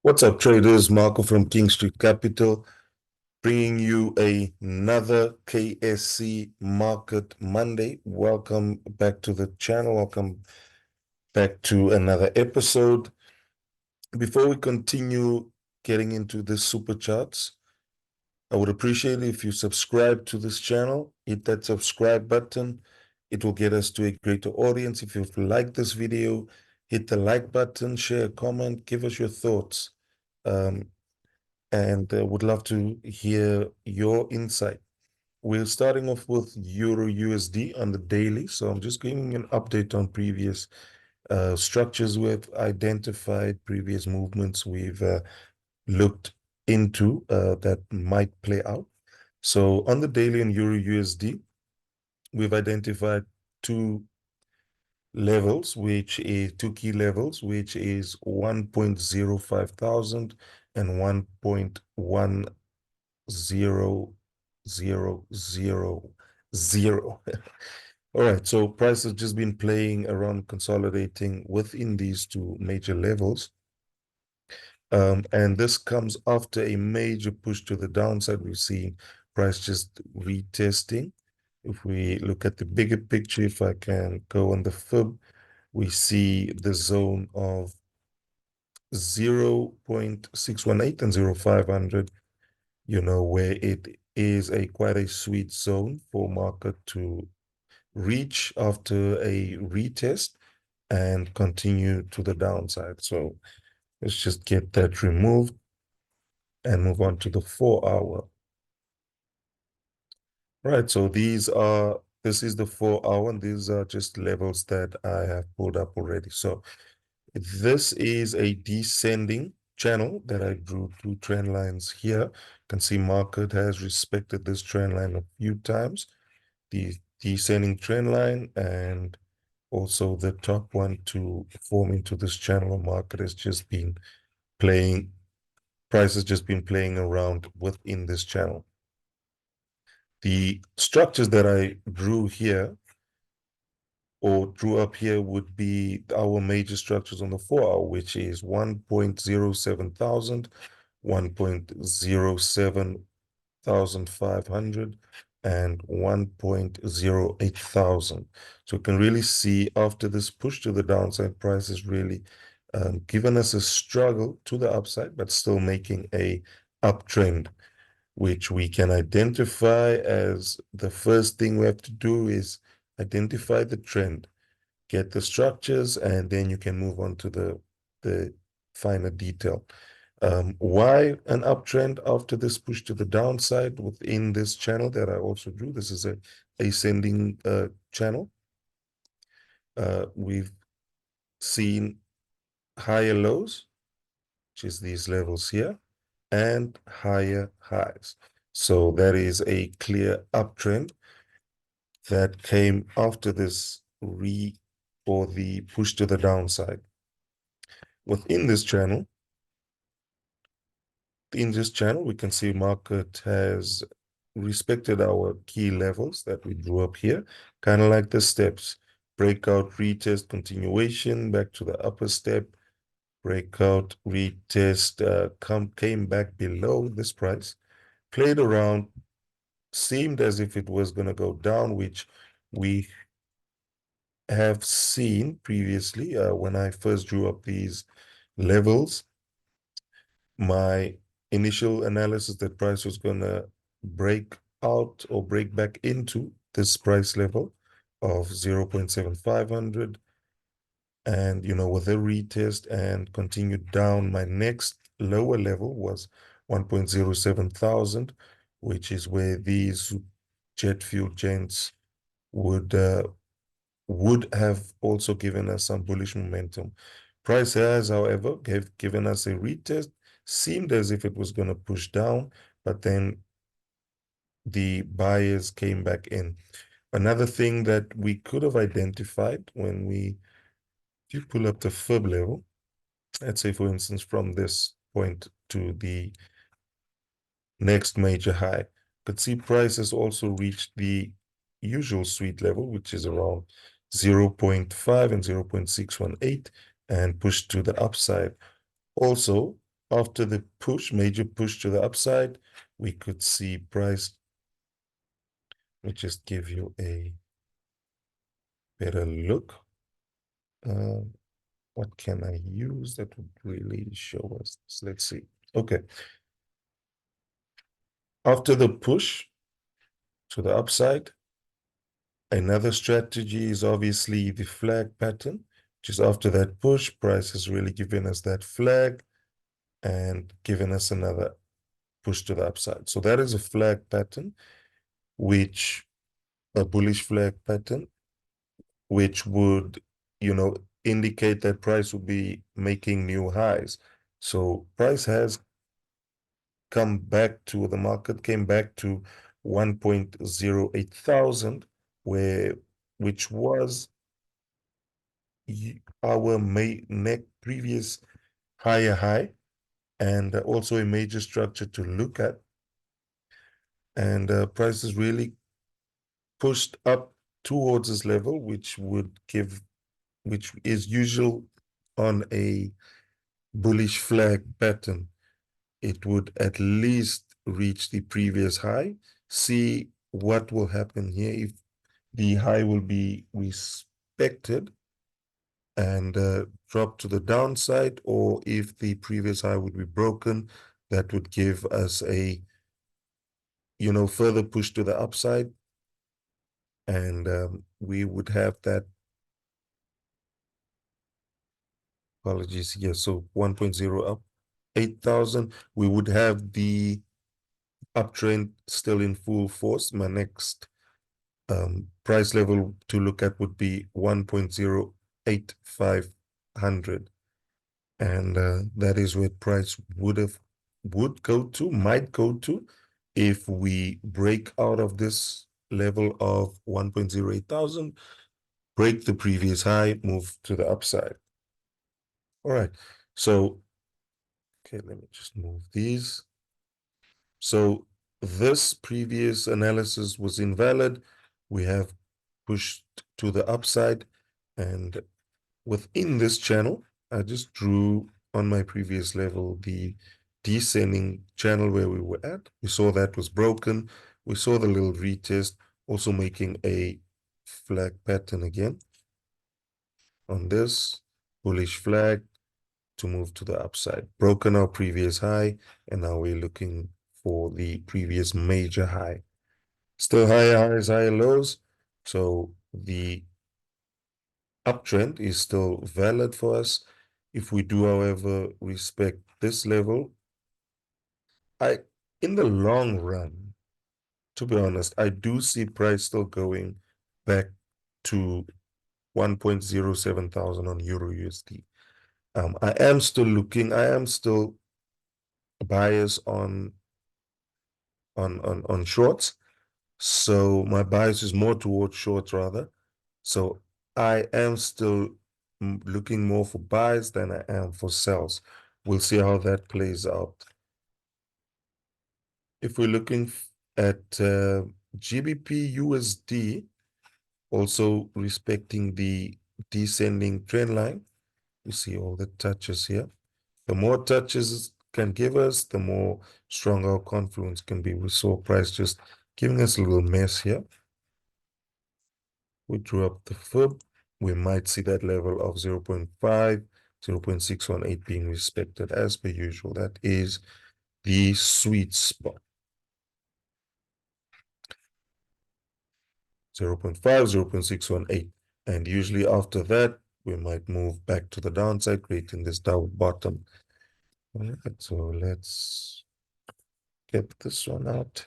What's up, traders? Marco from King Street Capital, bringing you another KSC Market Monday. Welcome back to the channel. Welcome back to another episode. Before we continue getting into the super charts, I would appreciate it if you subscribe to this channel. Hit that subscribe button. It will get us to a greater audience. If you like this video, hit the like button, share a comment, give us your thoughts. And would love to hear your insight. We're starting off with Euro USD on the daily. So I'm just giving you an update on previous structures we've identified, previous movements we've looked into that might play out. So on the daily in Euro USD, we've identified two levels, which is two key levels, which is 1.05 thousand and 1.1000. All right, so price has just been playing around, consolidating within these two major levels. And this comes after a major push to the downside. We've seen price just retesting. If we look at the bigger picture, if I can go on the fib, we see the zone of 0.618 and 0.500, where it is quite a sweet zone for market to reach after a retest and continue to the downside. So let's just get that removed and move on to the 4-hour. Right, so this is the 4-hour, and these are just levels that I have pulled up already. So this is a descending channel that I drew two trend lines here. You can see market has respected this trend line a few times. The descending trend line and also the top one to form into this channel of market has just been playing, price has just been playing around within this channel. The structures that I drew here or drew up here would be our major structures on the 4-hour, which is 1.07 thousand, 1.07 1,500, and 1.08 thousand. So you can really see after this push to the downside, price has really given us a struggle to the upside, but still making a uptrend, which we can identify as the first thing we have to do is identify the trend, get the structures, and then you can move on to the finer detail. Why an uptrend after this push to the downside within this channel that I also drew? This is a ascending channel. We've seen higher lows, which is these levels here, and higher highs. So that is a clear uptrend that came after this or the push to the downside. Within this channel, we can see market has respected our key levels that we drew up here, kind of like the steps: breakout, retest, continuation, back to the upper step, breakout, retest, came back below this price, played around, seemed as if it was going to go down, which we have seen previously. When I first drew up these levels, my initial analysis that price was going to break out or break back into this price level of 0.7500, and with a retest and continue down. My next lower level was 1.07 thousand, which is where these jet fuel gents would have also given us some bullish momentum. Price has, however, given us a retest, seemed as if it was going to push down, but then the buyers came back in. Another thing that we could have identified when if you pull up the fib level, let's say, for instance, from this point to the next major high, you could see price has also reached the usual sweet level, which is around 0.5 and 0.618, and pushed to the upside. Also, After the push, major push to the upside, we could see price. Let me just give you a better look. What can I use that would really show us this? Let's see. Okay. After the push to the upside, another strategy is obviously the flag pattern, which is after that push, price has really given us that flag and given us another push to the upside. So that is a flag pattern, which a bullish flag pattern, which would, indicate that price would be making new highs. So price has come back to, the market came back to 1.08 thousand, which was our previous higher high, and also a major structure to look at. And price is really pushed up towards this level, which is usual on a bullish flag pattern. It would at least reach the previous high. See what will happen here, if the high will be respected and drop to the downside, or if the previous high would be broken. That would give us a further push to the upside, and we would have that. Apologies here. So 1.0 up, 8,000. We would have the uptrend still in full force. My next price level to look at would be 1.08500, and that is where price might go to, if we break out of this level of 1.08 thousand, break the previous high, move to the upside. All right, so okay, let me just move these. So this previous analysis was invalid. We have pushed to the upside, and within this channel, I just drew on my previous level the descending channel where we were at. We saw that was broken. We saw the little retest, also making a flag pattern again on this bullish flag to move to the upside. Broken our previous high, and now we're looking for the previous major high. Still higher highs, higher lows. So the uptrend is still valid for us. If we do, however, respect this level, in the long run, to be honest, I do see price still going back to 1.07 thousand on Eurusd. I am still biased on shorts. So my bias is more towards shorts rather. So I am still looking more for buys than I am for sells. We'll see how that plays out. If we're looking at GBP/USD, also respecting the descending trend line, you see all the touches here. The more touches can give us, the more strong our confluence can be. We saw price just giving us a little mess here. We drew up the fib. We might see that level of 0.5, 0.618 being respected as per usual. That is the sweet spot. 0.5, 0.618. And usually after that, we might move back to the downside, creating this down bottom. All right, so let's get this one out.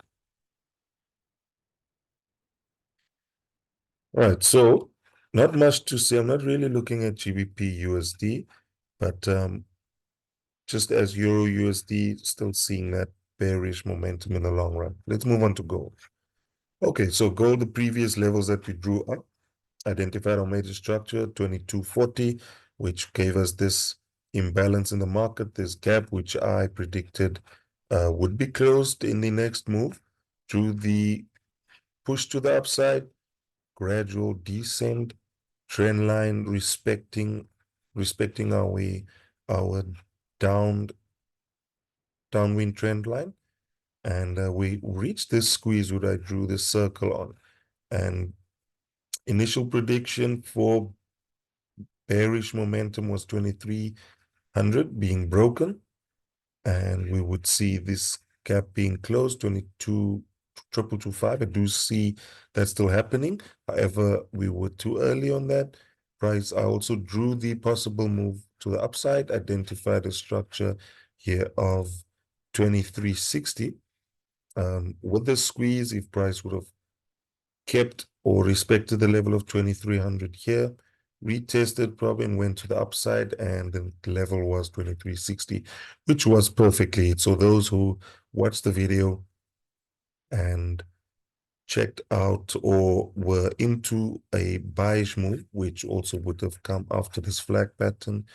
All right, so not much to say. I'm not really looking at GBP/USD, but just as Euro USD, still seeing that bearish momentum in the long run. Let's move on to gold. Okay, so gold, the previous levels that we drew up, identified our major structure, 2240, which gave us this imbalance in the market, this gap, which I predicted would be closed in the next move, through the push to the upside, gradual descent, trend line respecting our down downwind trend line. And we reached this squeeze what I drew this circle on. And initial prediction for bearish momentum was 2300 being broken. And we would see this gap being closed, 22,225. I do see that still happening. However, we were too early on that price. I also drew the possible move to the upside, identified a structure here of 2360. With the squeeze, if price would have kept or respected the level of 2300 here, retested probably and went to the upside, and the level was 2360, which was perfectly it. So those who watched the video and checked out or were into a bullish move, which also would have come after this flag pattern,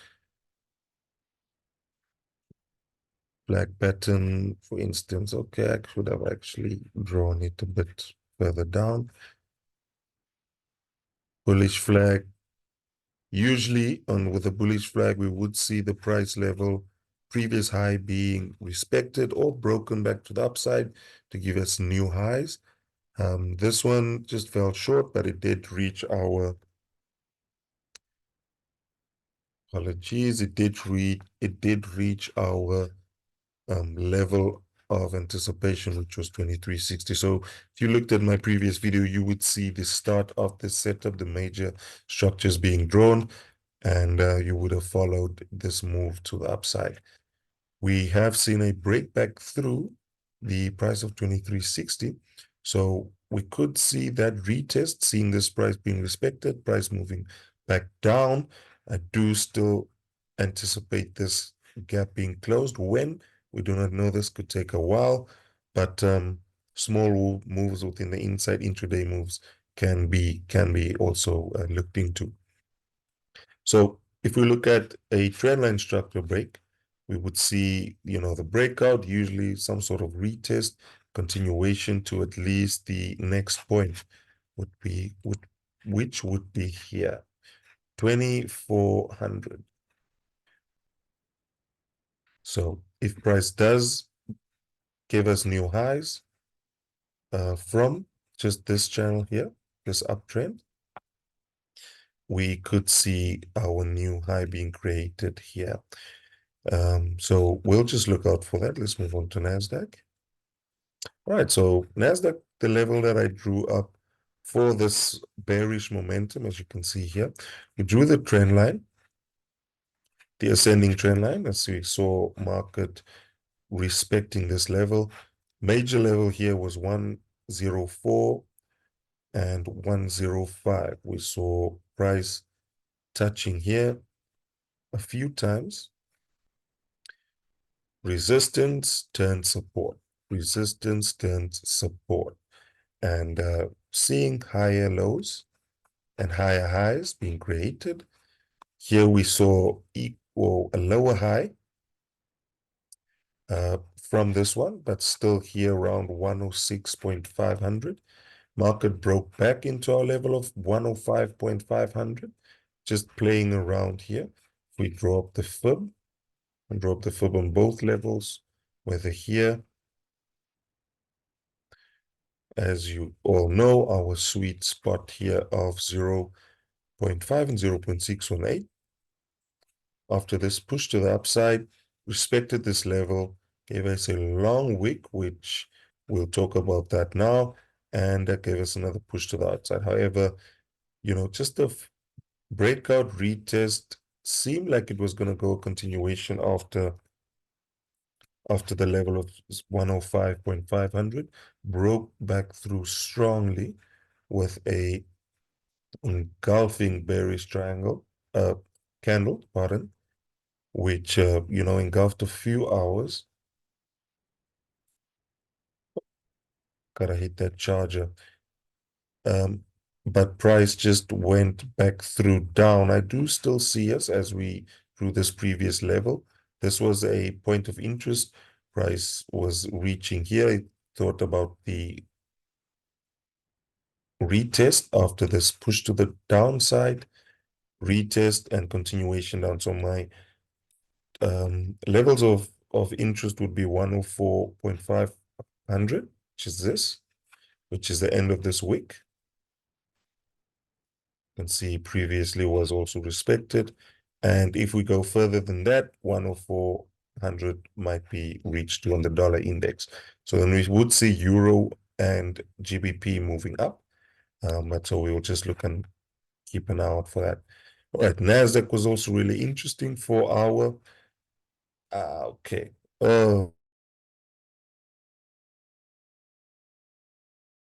for instance. Okay, I should have actually drawn it a bit further down. Bullish flag. Usually with a bullish flag, we would see the price level previous high being respected or broken back to the upside to give us new highs. This one just fell short, but it did reach our apologies. It did reach our level of anticipation, which was 2360. So if you looked at my previous video, you would see the start of the setup, the major structures being drawn, and you would have followed this move to the upside. We have seen a breakback through the price of 2360. So we could see that retest, seeing this price being respected, price moving back down. I do still anticipate this gap being closed. When? We do not know. This could take a while, but small moves within the inside intraday moves can be also looked into. So if we look at a trendline structure break, we would see, the breakout, usually some sort of retest, continuation to at least the next point which would be here, 2400. So if price does give us new highs from just this channel here, this uptrend, we could see our new high being created here. So we'll just look out for that. Let's move on to NASDAQ. All right, so NASDAQ, the level that I drew up for this bearish momentum, as you can see here, we drew the trend line, the ascending trend line, as we saw market respecting this level. Major level here was 104 and 105. We saw price touching here a few times. Resistance turned support. Resistance turned support. And seeing higher lows and higher highs being created. Here we saw a lower high from this one, but still here around 106.500. Market broke back into our level of 105.500, just playing around here. If we draw up the fib, and draw up the fib on both levels, whether here, as you all know, our sweet spot here of 0.5 and 0.618. After this push to the upside, respected this level, gave us a long wick, which we'll talk about that now, and that gave us another push to the outside. However, just a breakout retest seemed like it was going to go a continuation after the level of 105.500, broke back through strongly with a engulfing bearish candle, which engulfed a few hours. Gotta hit that charger. But price just went back through down. I do still see us as we drew this previous level. This was a point of interest. Price was reaching here. I thought about the retest after this push to the downside, retest and continuation down. So my levels of of interest would be 104.500, which is this, which is the end of this week. You can see previously was also respected. And if we go further than that, 10400 might be reached on the dollar index. So then we would see Euro and GBP moving up. But so we will just look and keep an eye out for that. All right, NASDAQ was also really interesting for our, okay. Oh,